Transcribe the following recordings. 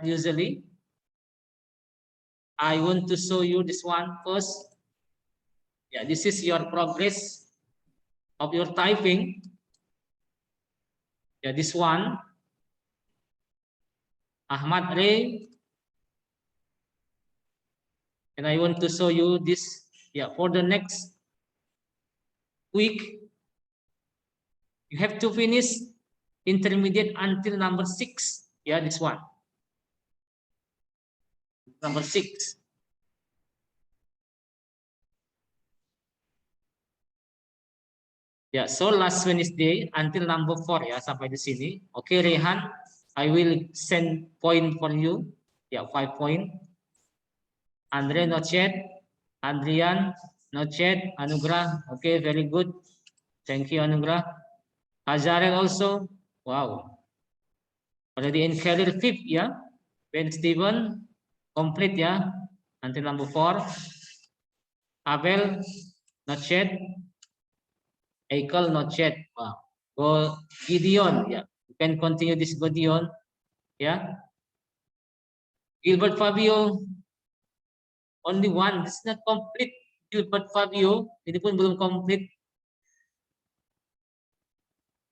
usually. I want to show you this one first. Yeah, this is your progress of your typing. Yeah, this one. Ahmad Ray. And I want to show you this. Yeah, for the next week, you have to finish intermediate until number 6. Yeah, this one. Number 6. Ya, so last Wednesday until number 4 ya, sampai di sini. Oke, Rehan, I will send point for you. Ya, 5 point. Andre no chat, Adrian no chat, Anugrah. Okay, very good. Thank you, Anugrah. Azarel also. Wow. Already in career 5th ya. Ben Steven complete ya until number 4. Abel no chat. Eichel not yet. Wow. Go Gideon. Yeah. You can continue this Gideon. Yeah. Gilbert Fabio. Only one. This is not complete. Gilbert Fabio. Ini pun belum complete.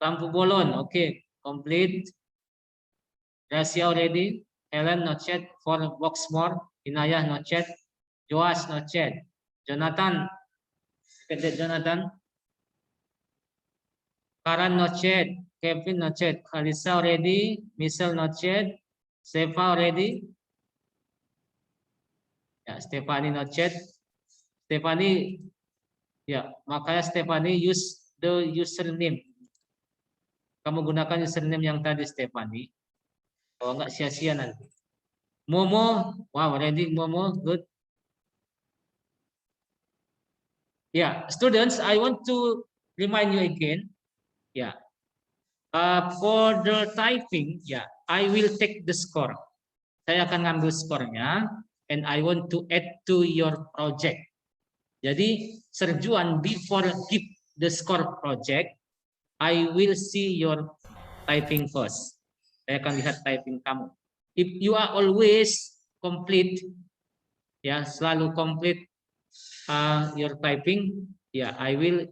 Lampu Bolon. Okay. Complete. Gracia already. Helen not yet. For Boxmore. Inayah not yet. Joas not yet. Jonathan. Look at that, Jonathan. Karan not yet. Kevin not yet. Kalisa already. Michelle not yet. Seva already. Ya, Stephanie not chat. Stephanie, ya, makanya Stephanie use the username. Kamu gunakan username yang tadi, Stephanie. Kalau enggak sia-sia nanti. Momo, wow, ready Momo, good. Ya, students, I want to remind you again. Ya, for the typing, ya, I will take the score. Saya akan ngambil skornya, and I want to add to your project. Jadi, Serjuan, before give the score project, I will see your typing first. Saya akan lihat typing kamu. If you are always complete, ya selalu complete your typing, ya I will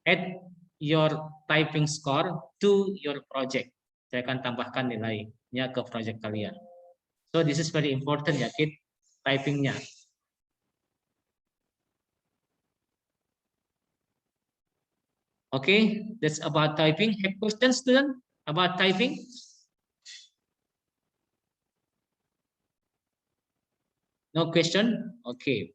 add your typing score to your project. Saya akan tambahkan nilainya ke project kalian. So this is very important ya, kid, typingnya. Okay, that's about typing. Have questions, student, about typing? No question? Okay.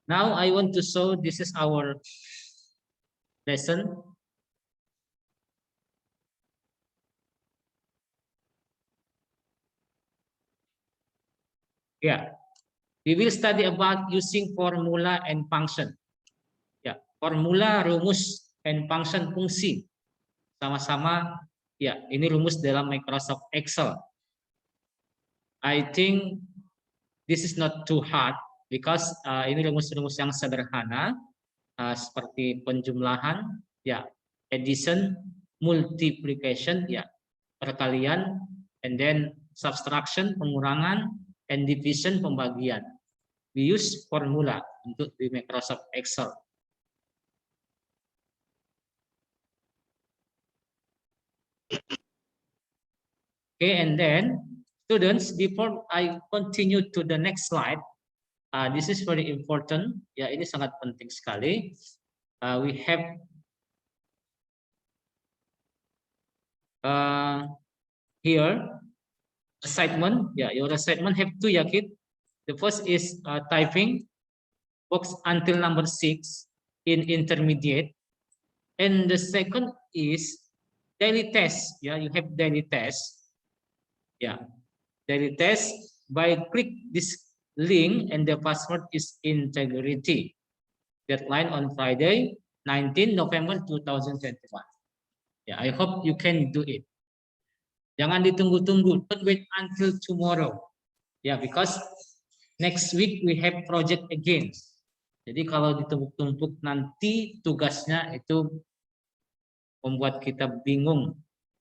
Now I want to show this is our lesson. Yeah, we will study about using formula and function. Ya, formula, rumus, and function fungsi. Sama-sama, ya, ini rumus dalam Microsoft Excel. I think this is not too hard because ini rumus-rumus yang sederhana seperti penjumlahan, ya, addition, multiplication, ya, perkalian, and then subtraction, pengurangan, and division, pembagian. We use formula untuk di Microsoft Excel. Okay, and then students, before I continue to the next slide, this is very important. Ya, ini sangat penting sekali. We have here assignment. Yeah, your assignment have two, ya, kid. The first is typing box until number 6 in intermediate, and the second is daily test. Yeah, you have daily test. Yeah, daily test by click this link, and the password is integrity. Deadline on Friday, 19 November 2021. Yeah, I hope you can do it. Jangan ditunggu-tunggu. Don't wait until tomorrow. Yeah, because next week we have project again. Jadi kalau ditumpuk-tumpuk nanti tugasnya itu membuat kita bingung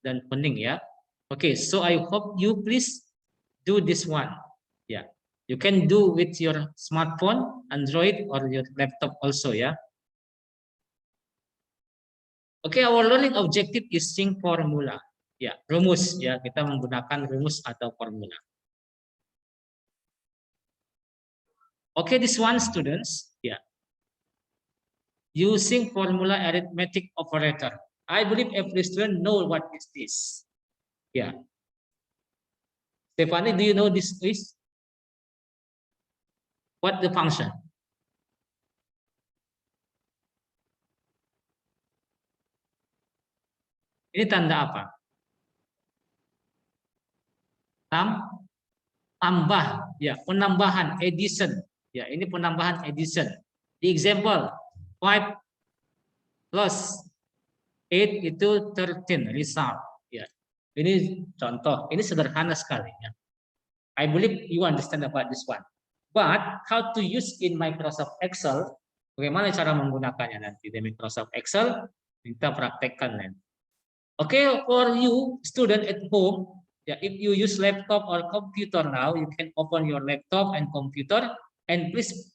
dan pening ya. Oke, so I hope you please do this one. Yeah, you can do with your smartphone, Android, or your laptop also ya. Oke, our learning objective is sing formula. Ya, rumus ya, kita menggunakan rumus atau formula. Oke, this one students, ya. Using formula arithmetic operator. I believe every student know what is this. Yeah. Stephanie, do you know this is? What the function? Ini tanda apa? Tambah, ya, penambahan, addition. Ya, ini penambahan addition. The example, 5 plus 8 itu 13 result. Ya, ini contoh. Ini sederhana sekali. Ya. I believe you understand about this one. But how to use in Microsoft Excel? Bagaimana cara menggunakannya nanti di Microsoft Excel? Kita praktekkan nanti. Okay, for you student at home, if you use laptop or computer now, you can open your laptop and computer and please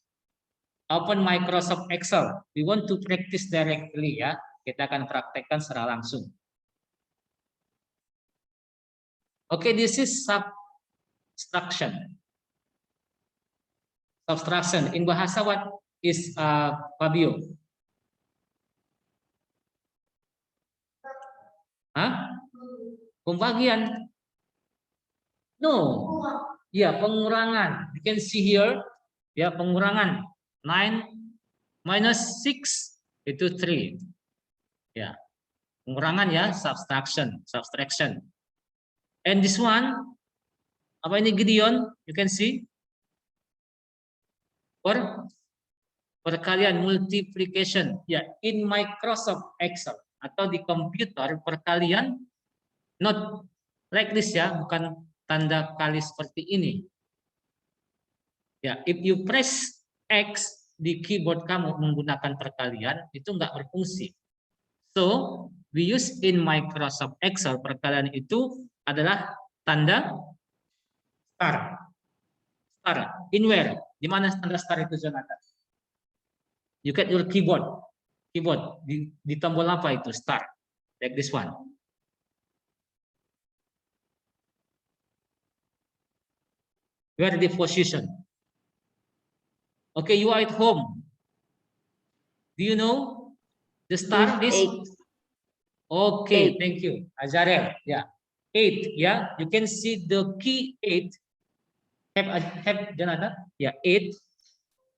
open Microsoft Excel. We want to practice directly ya. Kita akan praktekkan secara langsung. Okay, this is subtraction. Subtraction in bahasa what is Fabio? Hah? Pembagian? No. Ya, pengurangan. You can see here, ya, pengurangan. 9 minus 6 itu 3. Ya. Pengurangan ya, subtraction. And this one, apa ini Gideon? You can see. Perkalian, multiplication. Ya, in Microsoft Excel atau di komputer perkalian not like this ya, bukan tanda kali seperti ini. Ya, if you press X di keyboard kamu menggunakan perkalian itu nggak berfungsi. So we use in Microsoft Excel perkalian itu adalah tanda star. Star. In where? Di mana tanda star itu Jonathan? You get your keyboard. Keyboard di tombol apa itu? Star. Like this one. Where the position? Okay, you are at home. Do you know the star is? Okay, 8. Thank you, Azarel. Yeah, 8. Yeah, you can see the key 8. Have Jonathan? Yeah, 8.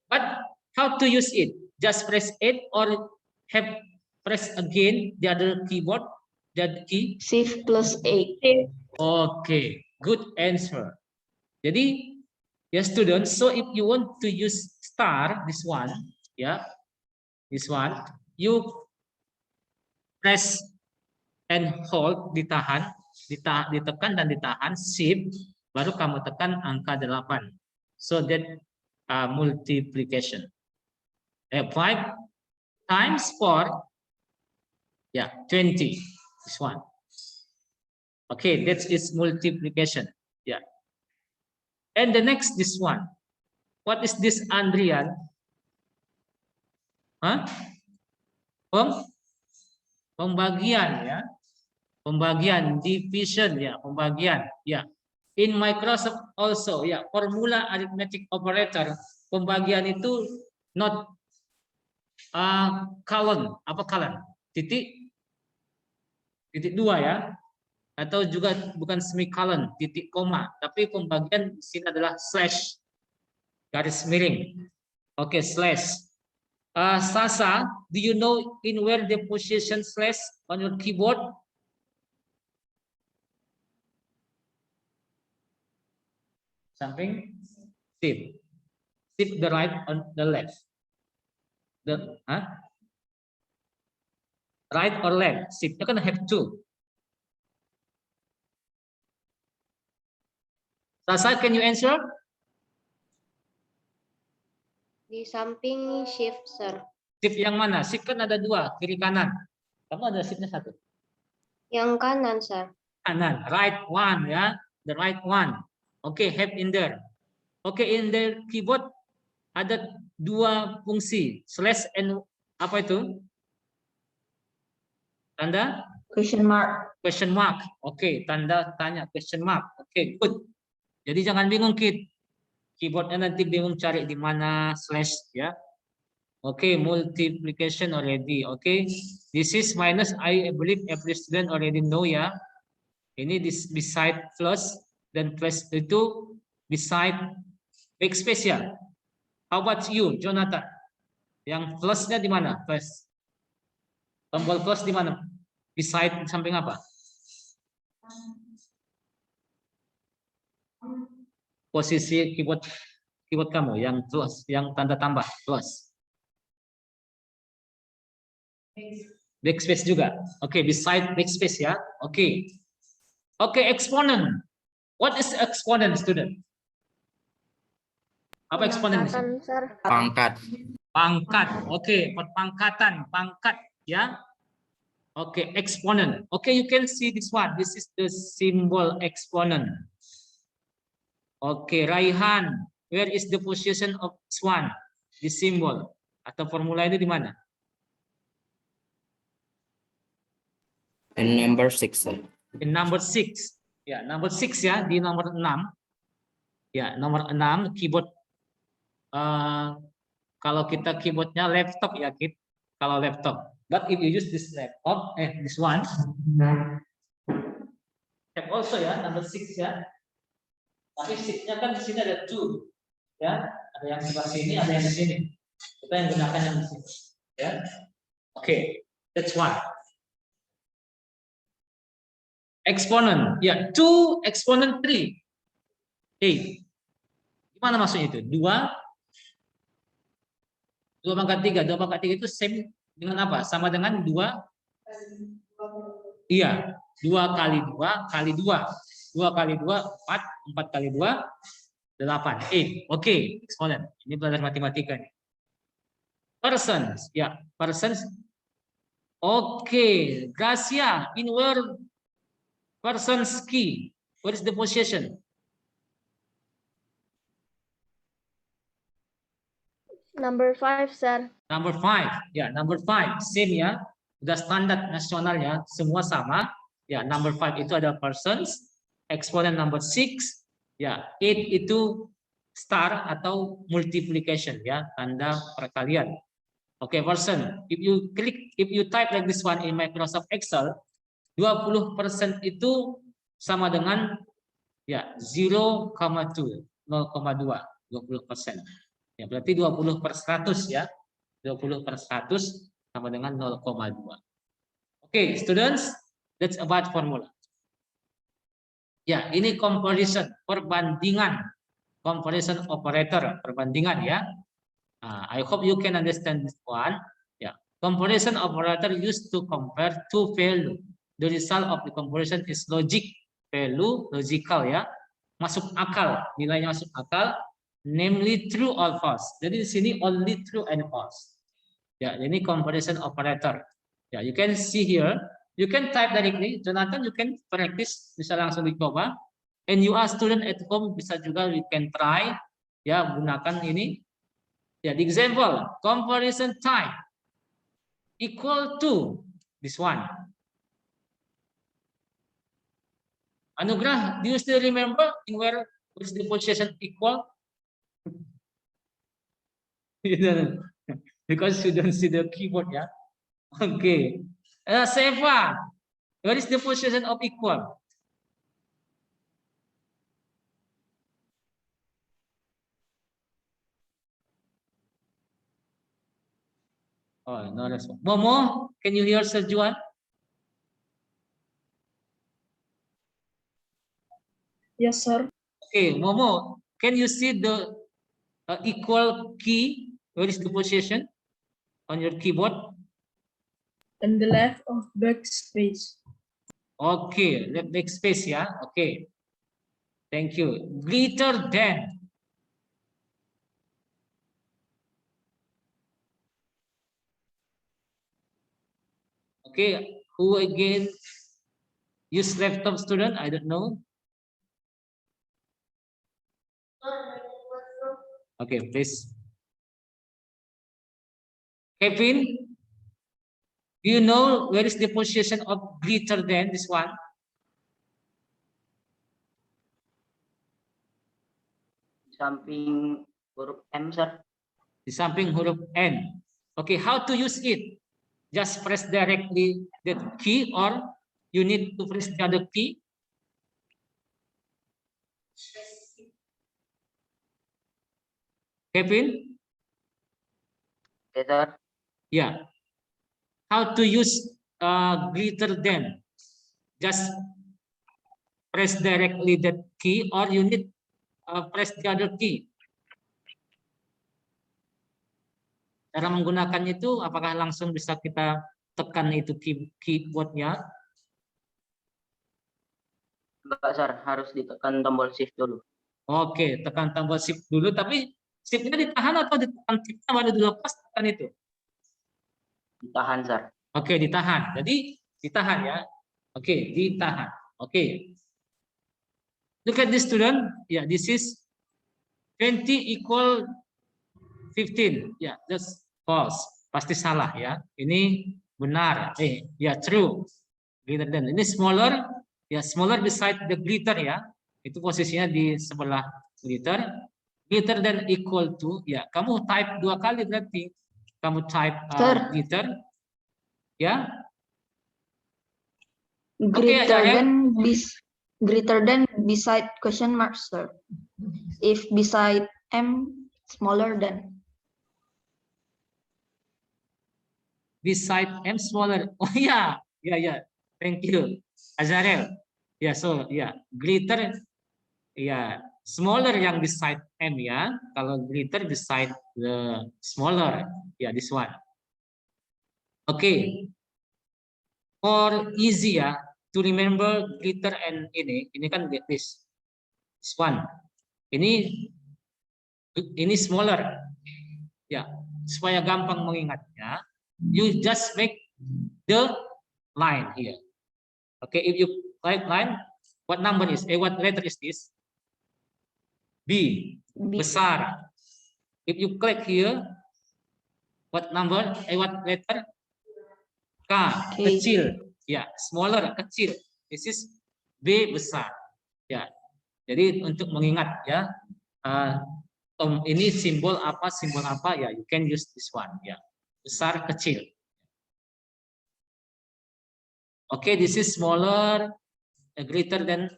But how to use it? Just press 8 or have press again the other keyboard, that key? Shift plus 8. Okay, good answer. Jadi, ya students, so if you want to use star, this one, yeah, this one, you press and hold, ditekan dan ditahan, shift, baru kamu tekan angka 8. So that multiplication. 5 times 4, yeah, 20. This one. Okay, that is multiplication. Yeah. And the next, this one. What is this, Andrian? Huh? Pembagian ya. Pembagian, division ya, pembagian ya. In Microsoft also ya, formula arithmetic operator, pembagian itu not colon, apa colon? Titik 2 ya. Atau juga bukan semicolon, titik koma, tapi pembagian di sini adalah slash, garis miring. Oke, slash. Sasa, do you know in where the position slash on your keyboard? Something? Shift. Shift the right on the left. Right or left? Shift. You can have 2. Sasa, can you answer? Di samping shift, sir. Shift yang mana? Shift kan ada dua, kiri kanan. Kamu ada shiftnya satu. Yang kanan, sir. Kanan, right one ya, the right one. Oke, have in there. Oke, in the keyboard ada dua fungsi, slash and apa itu? Tanda? Question mark. Question mark. Oke, tanda tanya, question mark. Oke, good. Jadi jangan bingung, Kid. Keyboardnya nanti bingung cari di mana slash ya. Oke, multiplication already. Oke, this is minus. I believe every student already know ya. Ini beside plus dan plus itu beside backspace ya. How about you, Jonathan? Yang plusnya di mana? Plus. Tombol plus di mana? Beside samping apa? Posisi keyboard kamu yang plus, yang tanda tambah plus. Backspace juga. Oke, beside backspace ya. Oke. Oke, exponent. What is exponent, student? Apa exponent? Pangkat. Pangkat. Oke, perpangkatan, pangkat ya. Oke, exponent. Oke, you can see this one. This is the symbol exponent. Oke, Raihan, where is the position of this one? This symbol atau formula itu di mana? In number 6. In number 6. Ya, number 6 ya, di nomor 6. Ya, nomor 6 keyboard. Kalau kita keyboardnya laptop ya, Kid. Kalau laptop. But if you use this laptop, this one. Tab also ya, number 6 ya. Tapi 6-nya kan di sini ada 2. Ya, ada yang sebelah sini, ada yang di sini. Kita yang gunakan yang di sini. Ya. Oke, that's one. Exponent, ya, 2 exponent 3. Gimana maksudnya itu? 2 pangkat 3. 2 pangkat 3 itu same dengan apa? Sama dengan 2? Iya, 2 kali 2 kali 2. 2 kali 2, 4. 4 kali 2, 8. 8. Oke, exponent. Ini belajar matematika nih. Persons, ya, persons. Oke, Gracia, in where person's key? What is the position? Number 5, sir. Number 5, ya, number 5, same ya, udah standar nasional ya, semua sama. Ya, number 5 itu ada persons, exponent number 6, ya, 8 itu star atau multiplication ya, tanda perkalian. Oke, person. If you type like this one in Microsoft Excel, 20% itu sama dengan ya 0,2, 0,2, 20%. Ya, berarti 20/100 ya. 20/100 sama dengan 0,2. Oke, students, that's about formula. Ya, ini comparison, perbandingan. Comparison operator, perbandingan ya. I hope you can understand this one. Ya, comparison operator used to compare two value. The result of the comparison is logic value, logical ya. Masuk akal, nilainya masuk akal. Namely true or false. Jadi di sini only true and false. Ya, ini comparison operator. Ya, you can see here. You can type directly. Jonathan, you can practice, bisa langsung dicoba. And you are student at home, bisa juga you can try. Ya, gunakan ini. Ya, the example comparison type equal to this one. Anugrah, do you still remember in where is the position equal? Because you don't see the keyboard ya. Okay. Seva, where is the position of equal? Oh, no response. Momo, can you hear Serjuan? Yes, sir. Okay, Momo, can you see the equal key? Where is the position on your keyboard? And the left of backspace. Okay, left backspace ya. Okay. Thank you. Greater than. Okay, who again use laptop, student? I don't know. Okay, please. Kevin, do you know where is the position of greater than this one? Samping huruf M, sir. Di samping huruf N. Okay, how to use it? Just press directly the key or you need to press the other key? Kevin? Okay, sir. Yeah. How to use greater than? Just press directly that key or you need press the other key. Cara menggunakannya itu apakah langsung bisa kita tekan itu keyboardnya? Enggak, sir. Harus ditekan tombol shift dulu. Oke, tekan tombol shift dulu, tapi shiftnya ditahan atau ditekan shiftnya baru dilepas tekan itu? Ditahan, sir. Oke, ditahan. Jadi ditahan ya. Oke, ditahan. Oke. Look at this, student. Yeah, this is 20 equal 15. Yeah, that's false. Pasti salah ya. Ini benar. Ya, true. Greater than. Ini smaller. Ya, smaller beside the greater ya. Itu posisinya di sebelah greater. Greater than equal to. Ya, kamu type 2 kali berarti. Kamu type greater. Ya. Greater than beside question mark, sir. If beside M, smaller than. Beside M smaller. Oh yeah, yeah. Thank you, Azarel. Yeah, so yeah, greater, yeah, smaller yang beside M ya. Kalau greater beside the smaller, yeah, this one. Okay. For easy ya, to remember greater and ini kan this one. Ini smaller. Ya, supaya gampang mengingatnya. You just make the line here. Okay, if you write line, what number is? What letter is this? B. Besar. If you click here, what number? What letter? K. Kecil. Ya, smaller, kecil. This is B besar. Ya, jadi untuk mengingat ya, ini simbol apa ya, you can use this one ya. Besar, kecil. Okay, this is smaller, greater than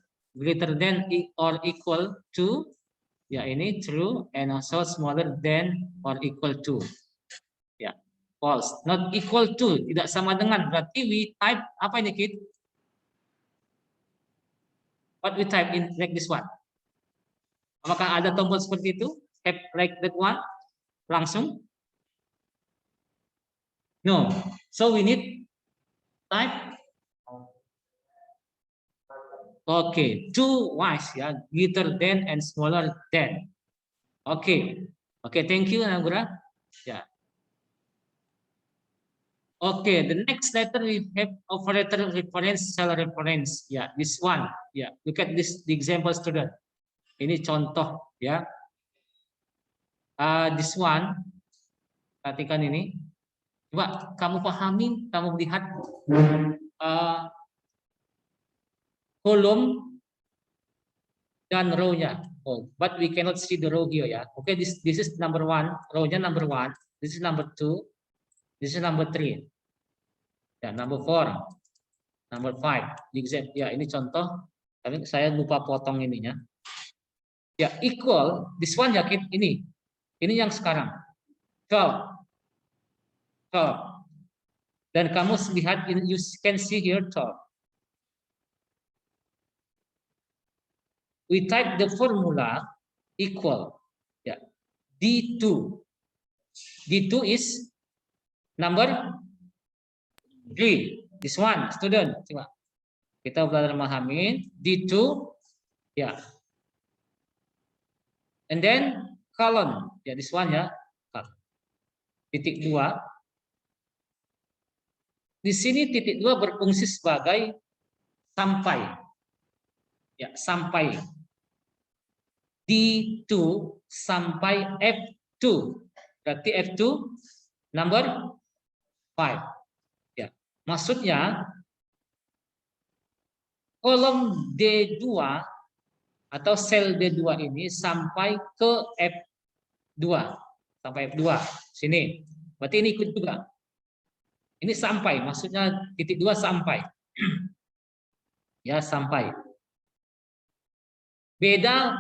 or equal to. Ya, ini true, and also smaller than or equal to. Ya, false. Not equal to, tidak sama dengan. Berarti we type apa ini, Kid? What we type in like this one? Apakah ada tombol seperti itu? Like that one? Langsung? No. So we need type. Okay, two wise ya, greater than and smaller than. Okay, thank you Anagura. Yeah. Okay, the next letter we have operator reference, cell reference. Yeah, this one. Yeah, look at this, the example student. Ini contoh ya. This one, perhatikan ini. Coba kamu pahami, kamu lihat kolom dan row-nya. Oh, but we cannot see the row here ya. Okay, this is number 1, row-nya number 1. This is number 2. This is number 3. Ya, number 4, number 5. Example ya, ini contoh. Tapi saya lupa potong ininya. Ya, equal. This one yakin ini. Ini yang sekarang. 12. Dan kamu lihat, you can see here 12. We type the formula equal. Ya, D2. D2 is number 3. This one, student. Coba kita belajar memahami D2. Ya. And then colon. Ya, this one ya. Titik 2. di sini titik 2 berfungsi sebagai sampai. Ya, sampai. D2 sampai F2. Berarti F2 number 5. Ya, maksudnya kolom D2 atau sel D2 ini sampai ke F2. Sampai F2. Sini. Berarti ini ikut juga. Ini sampai, maksudnya titik 2 sampai. Ya, sampai. Beda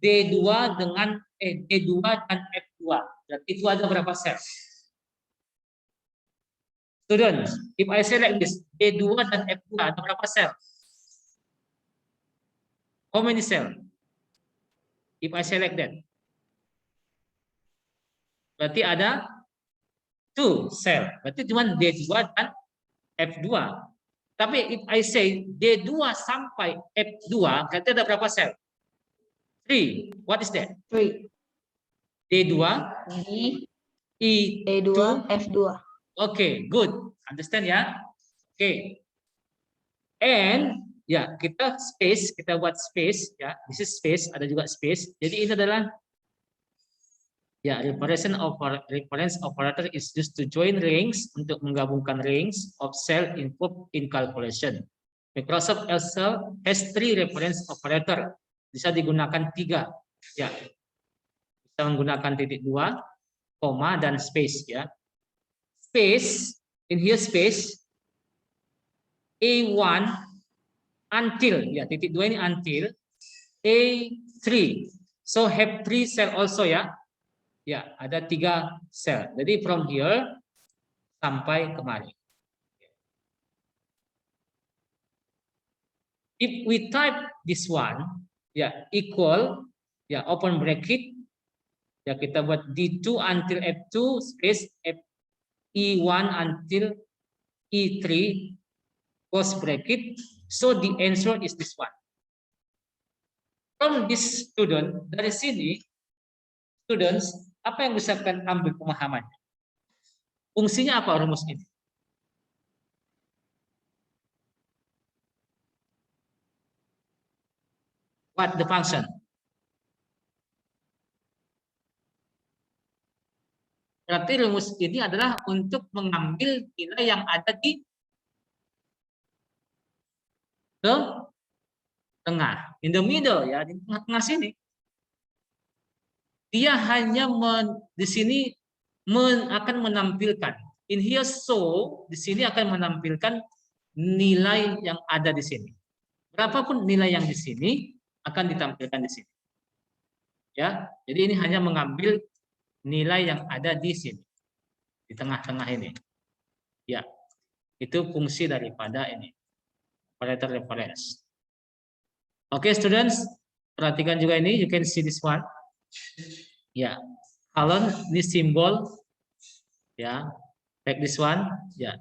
D2 dengan D2 dan F2. Berarti itu ada berapa sel? Students, if I select this, D2 dan F2 ada berapa sel? How many cell? If I select that. Berarti ada 2 cell. Berarti cuma D2 dan F2. Tapi if I say D2 sampai F2, berarti ada berapa sel? 3. What is that? 3. D2, D, E2, E2, F2. Okay, good. Understand ya? Okay. And ya, kita space, kita buat space ya. This is space, ada juga space. Jadi ini adalah ya, reference operator is used to join rings, untuk menggabungkan rings of cell involved in calculation. Microsoft Excel has 3 reference operator. Bisa digunakan 3 ya. Bisa menggunakan titik 2, koma dan space ya. Space, in here space A1 until ya, titik 2 ini until A3. So have 3 cell also ya. Ya, ada 3 sel. Jadi from here sampai kemari. If we type this one, ya equal, ya open bracket, ya kita buat D2 until F2 space E1 until E3 close bracket. So the answer is this one. From this student, dari sini students, apa yang bisa kalian ambil pemahamannya? Fungsinya apa rumus ini? What the function? Berarti rumus ini adalah untuk mengambil nilai yang ada di tengah, in the middle ya, di tengah-tengah sini. Dia hanya di sini akan menampilkan in here, so di sini akan menampilkan nilai yang ada di sini. Berapapun nilai yang di sini akan ditampilkan di sini. Ya, jadi ini hanya mengambil nilai yang ada di sini, di tengah-tengah ini. Ya, itu fungsi daripada ini operator reference. Oke, students, perhatikan juga ini. You can see this one. Ya, colon ini simbol. Ya, like this one. Ya,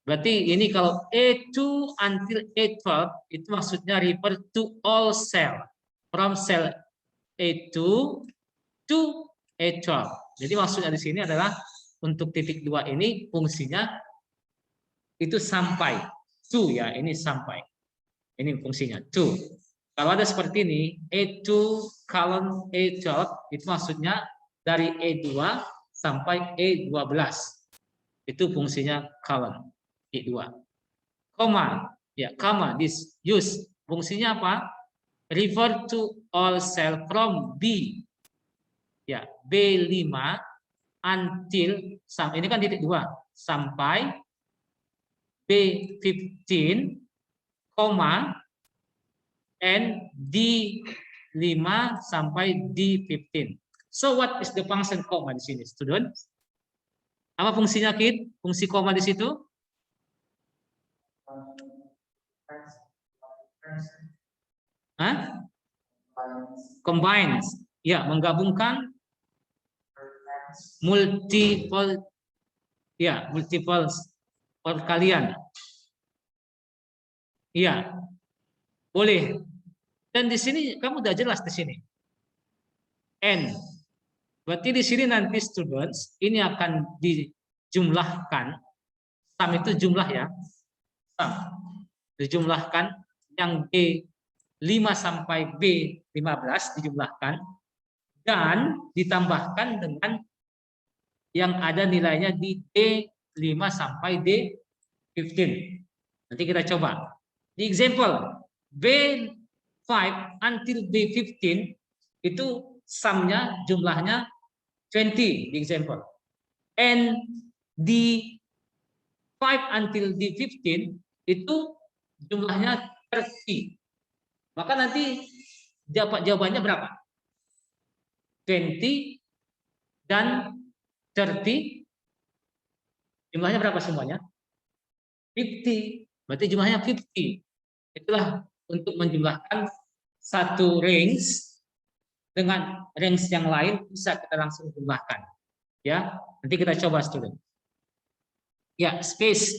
berarti ini kalau A2 until A12 itu maksudnya refer to all cell from cell A2 to A12. Jadi maksudnya di sini adalah untuk titik 2 ini fungsinya itu sampai to ya, ini sampai. Ini fungsinya to. Kalau ada seperti ini A2 colon A12 itu maksudnya dari A2 sampai A12. Itu fungsinya colon A2. Koma ya, koma this use fungsinya apa? Refer to all cell from B. Ya, B5 until ini kan titik 2 sampai B15, koma and D5 sampai D15. So what is the function koma di sini, student? Apa fungsinya, Kid? Fungsi koma di situ? Hah? Combines. Ya, menggabungkan multiple perkalian. Iya. Boleh. Dan di sini kamu udah jelas di sini. N. Berarti di sini nanti students ini akan dijumlahkan Sum itu jumlah ya. Sum. Dijumlahkan yang B5 sampai B15 dijumlahkan dan ditambahkan dengan yang ada nilainya di D5 sampai D15. Nanti kita coba. Di example B5 until B15 itu sumnya jumlahnya 20 di example. And di 5 until D15 itu jumlahnya 30. Maka nanti jawabannya berapa? 20 dan 30. Jumlahnya berapa semuanya? 50. Berarti jumlahnya 50. Itulah untuk menjumlahkan satu range dengan range yang lain bisa kita langsung jumlahkan. Ya, nanti kita coba student. Ya, space.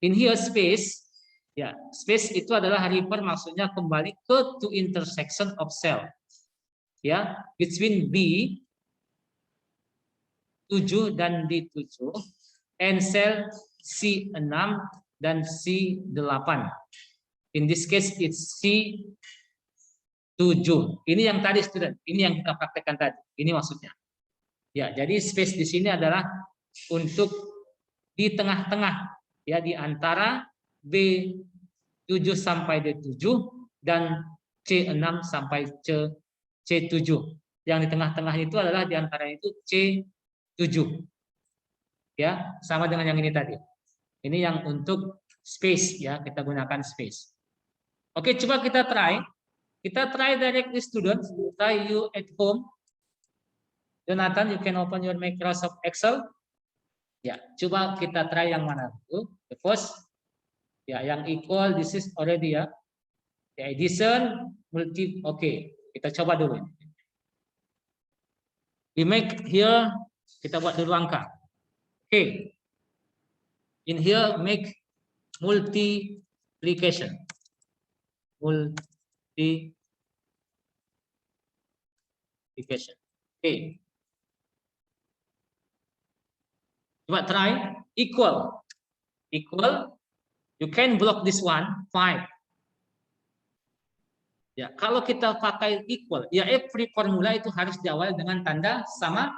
In here space. Ya, space itu adalah refer maksudnya kembali ke to intersection of cell. Ya, between B7 dan D7 and cell C6 dan C8. In this case it's C7. Ini yang tadi student, ini yang kita praktekkan tadi. Ini maksudnya. Ya, jadi space di sini adalah untuk di tengah-tengah ya di antara B7 sampai D7 dan C6 sampai C7. Yang di tengah-tengah itu adalah di antara itu C7. Ya, sama dengan yang ini tadi. Ini yang untuk space ya, kita gunakan space. Oke, coba kita try. Kita try directly students, try you at home. Jonathan, you can open your Microsoft Excel. Ya, coba kita try yang mana dulu. The first, ya yang equal, this is already ya. Ya, addition, multi, oke. Kita coba dulu. We make here, kita buat dulu angka. Oke. In here, make multiplication. Multiplication. Oke. Coba try equal. Equal. You can block this one 5. Ya, kalau kita pakai equal, ya every formula itu harus diawali dengan tanda sama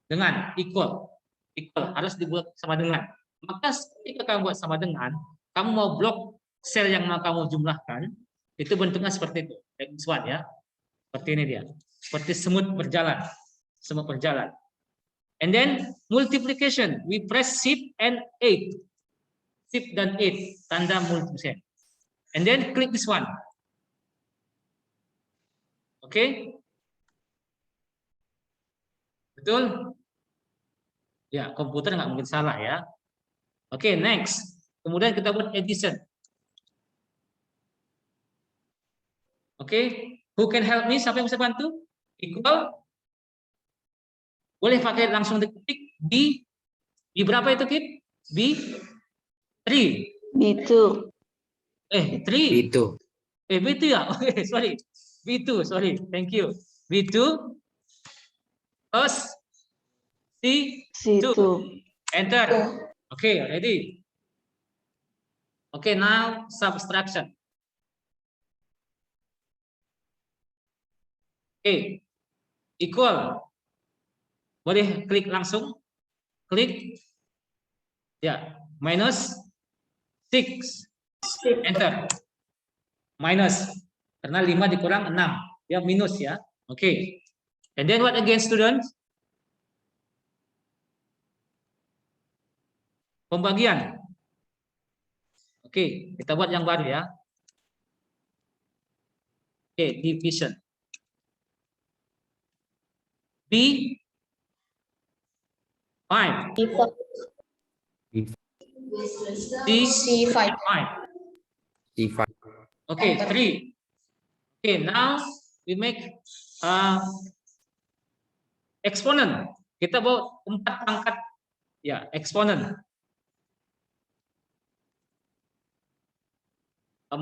dengan equal. Equal harus dibuat sama dengan. Maka ketika kamu buat sama dengan, kamu mau blok sel yang mau kamu jumlahkan, itu bentuknya seperti itu. This one ya. Seperti ini dia. Seperti semut berjalan. Semut berjalan. And then multiplication, we press shift and 8. Shift dan 8, tanda multiplication. And then click this one. Oke? Betul? Ya, komputer nggak mungkin salah ya. Oke, next. Kemudian kita buat addition. Oke, who can help me? Siapa yang bisa bantu? Equal. Boleh pakai langsung diketik B berapa itu Kit? B3. B2. 3. Itu. B2 ya? Oke, sorry. B2, sorry. Thank you. B2 plus C2. Enter. Oke, ready. Oke, now subtraction. Oke. Equal. Boleh klik langsung. Klik. Ya, minus 6. Enter. Minus. Karena 5 dikurang 6. Ya, minus ya. Oke. And then what again, students? Pembagian. Oke, kita buat yang baru ya. Oke, division. B5. C5. C5. Okay, 3. Okay, now we make exponent. Kita bawa 4 pangkat ya, exponent. 4.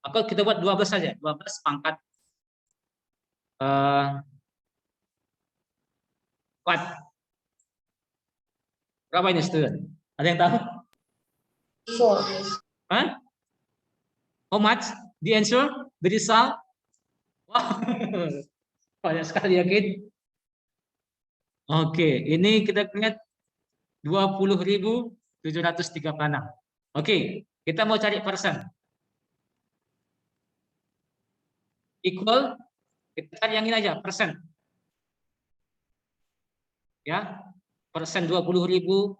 Atau kita buat 12 saja, 12 pangkat 4. Berapa ini student? Ada yang tahu? 4. Huh? How much? The answer? The result? Wow. Banyak sekali yakin. Oke, ini kita lihat 20.736. Oke, kita mau cari persen. Equal, kita cari yang ini aja, persen. Ya, persen 20.000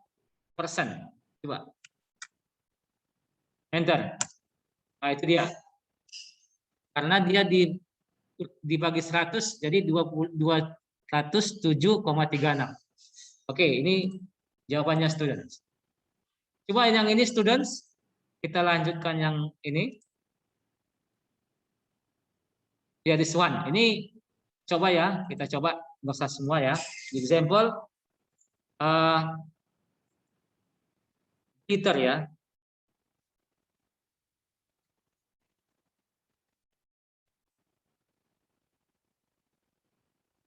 persen. Coba. Enter. Nah, itu dia. Karena dia dibagi 100, jadi 207,36. Oke, ini jawabannya students. Coba yang ini students, kita lanjutkan yang ini. Ya, this one. Ini coba ya, kita coba nggak usah semua ya. Example, Peter ya.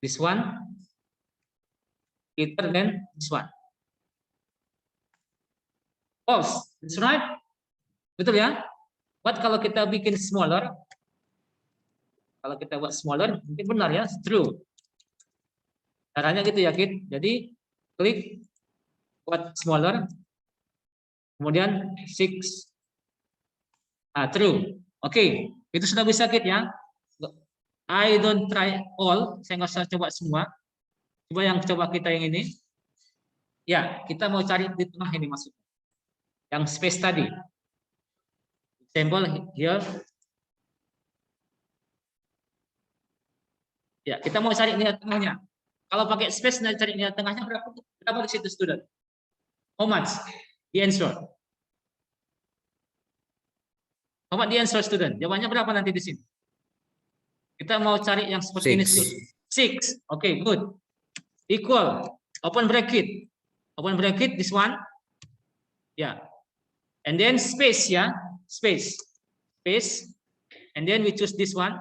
This one, Peter then this one. False, that's right. Betul ya? What kalau kita bikin smaller? Kalau kita buat smaller, mungkin benar ya, true. Caranya gitu ya, Kid. Jadi klik buat smaller, kemudian 6, true. Oke, itu sudah bisa, Kid ya. I don't try all, saya nggak usah coba semua. Coba yang kita yang ini. Ya, kita mau cari di tengah ini maksudnya. Yang space tadi. Example here. Ya, kita mau cari nilai tengahnya. Kalau pakai space dan cari nilai tengahnya berapa di situ student? How much? The answer. How much the answer student? Jawabannya berapa nanti di sini? Kita mau cari yang seperti ini. 6. Oke, good. Equal. Open bracket. Open bracket this one. Ya. And then space ya. Space. And then we choose this one.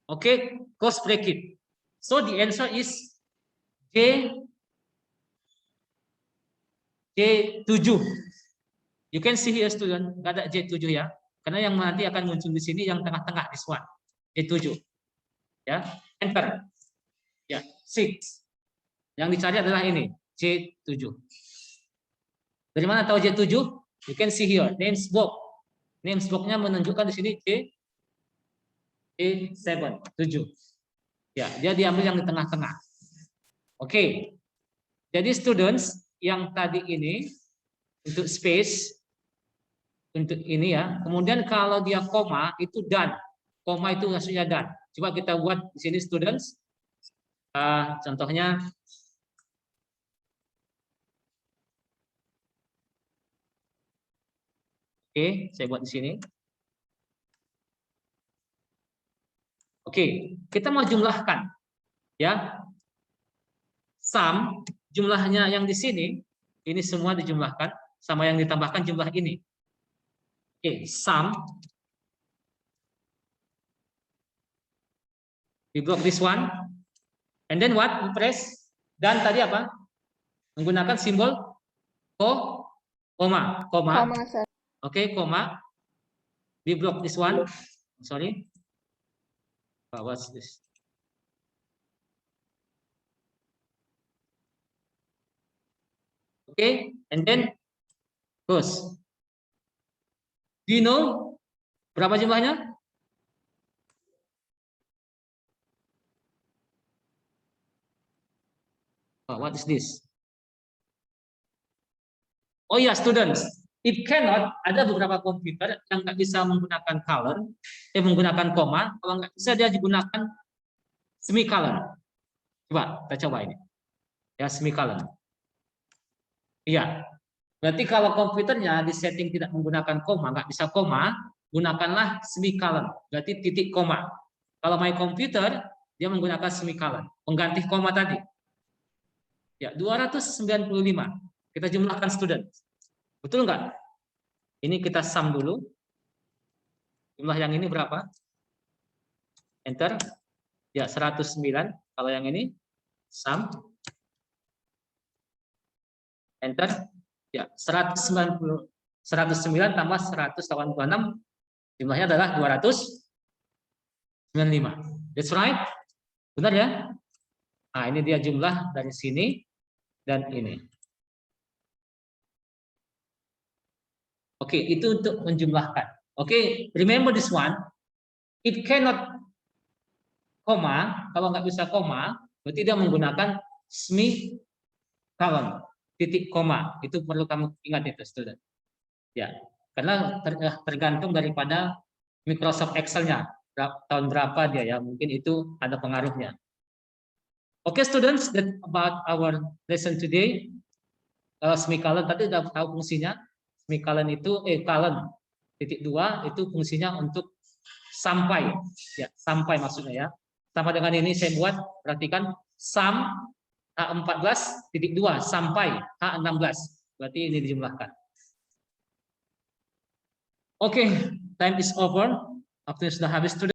Okay, close bracket. So the answer is J7. You can see here student, nggak ada J7 ya. Karena yang nanti akan muncul di sini yang tengah-tengah this one. J7. Ya, enter. Ya, 6. Yang dicari adalah ini, J7. Dari mana tahu J7? You can see here, names box. Names box-nya menunjukkan di sini J7. Ya, dia diambil yang di tengah-tengah. Oke. Jadi students yang tadi ini untuk space untuk ini ya. Kemudian kalau dia koma itu dan. Koma itu maksudnya dan. Coba kita buat di sini students. Contohnya oke, saya buat di sini. Oke, kita mau jumlahkan ya. Sum jumlahnya yang di sini ini semua dijumlahkan sama yang ditambahkan jumlah ini. Oke, sum we block this one and then what? We press dan tadi apa? Menggunakan simbol koma. Sir. Oke, koma. We block this one. Sorry. What's this? Okay, and then close. Do you know berapa jumlahnya? Oh, what is this? Oh ya, students. It cannot, ada beberapa komputer yang nggak bisa menggunakan color, menggunakan koma. Kalau nggak bisa dia digunakan semicolon. Coba, kita coba ini. Ya, semicolon. Iya. Berarti kalau komputernya di setting tidak menggunakan koma, nggak bisa koma, gunakanlah semicolon. Berarti titik koma. Kalau my computer, dia menggunakan semicolon. Pengganti koma tadi. Ya, 295. Kita jumlahkan student. Betul nggak? Ini kita sum dulu. Jumlah yang ini berapa? Enter. Ya, 109. Kalau yang ini, sum. Enter. Ya, 109 tambah 186 jumlahnya adalah 295. That's right. Benar ya? Nah, ini dia jumlah dari sini dan ini. Oke, itu untuk menjumlahkan. Oke, remember this one. It cannot koma. Kalau nggak bisa koma, berarti dia menggunakan semicolon, titik koma. Itu perlu kamu ingat itu, student. Ya, karena tergantung daripada Microsoft Excel-nya. Tahun berapa dia ya, mungkin itu ada pengaruhnya. Oke, students, that about our lesson today. Semicolon tadi udah tahu fungsinya. Semicolon itu colon titik 2 itu fungsinya untuk sampai, ya sampai maksudnya ya. Sama dengan ini saya buat, perhatikan sum H14 titik 2 sampai H16, berarti ini dijumlahkan. Oke, time is over. Waktunya sudah habis.